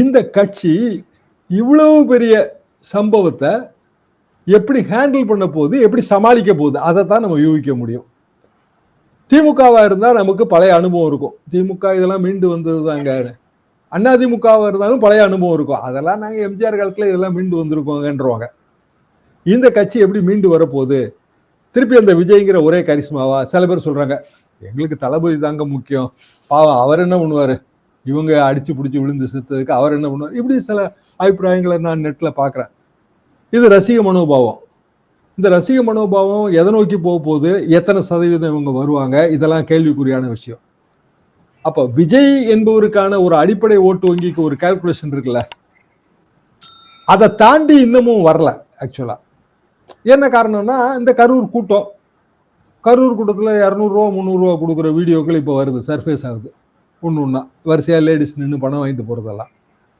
இந்த கட்சி இவ்வளவு பெரிய சம்பவத்தை எப்படி ஹேண்டில் பண்ண போகுது, எப்படி சமாளிக்க போகுது, அதை தான் நம்ம யூகிக்க முடியும். திமுகவா இருந்தா நமக்கு பழைய அனுபவம் இருக்கும். திமுக இதெல்லாம் மீண்டு வந்தது தாங்க. அதிமுகவா இருந்தாலும் பழைய அனுபவம் இருக்கும். அதெல்லாம் நாங்க எம்ஜிஆர் காலத்துல இதெல்லாம் மீண்டு வந்திருக்கோங்கன்றவாங்க. இந்த கட்சி எப்படி மீண்டு வரப்போகுது, திருப்பி அந்த விஜய்ங்கிற ஒரே கரிஸ்மாவா? சில பேர் சொல்றாங்க எங்களுக்கு தளபதி தாங்க முக்கியம், பாவம் அவர் என்ன பண்ணுவாரு, இவங்க அடிச்சு பிடிச்சி விழுந்து செத்ததுக்கு அவர் என்ன பண்ணுவார், இப்படி சில அபிப்பிராயங்களை நான் நெட்ல பாக்குறேன். இது ரசிக மனோபாவம். இந்த ரசிக மனோபாவம் எதை நோக்கி போக போகுது, எத்தனை சதவீதம் இவங்க வருவாங்க, இதெல்லாம் கேள்விக்குறியான விஷயம். அப்ப விஜய் என்பவருக்கான ஒரு அடிப்படை ஓட்டு வங்கிக்கு ஒரு கால்குலேஷன் இருக்குல்ல, அதை தாண்டி இன்னமும் வரல. ஆக்சுவலா என்ன காரணம்னா, இந்த கரூர் கூட்டத்துல 200 ரூபா 300 ரூபா கொடுக்குற வீடியோக்கள் இப்ப வருது, சர்ஃபேஸ் ஆகுது. ஒண்ணு ஒண்ணா வரிசையா லேடிஸ் நின்று பணம் வாங்கிட்டு போறதெல்லாம்.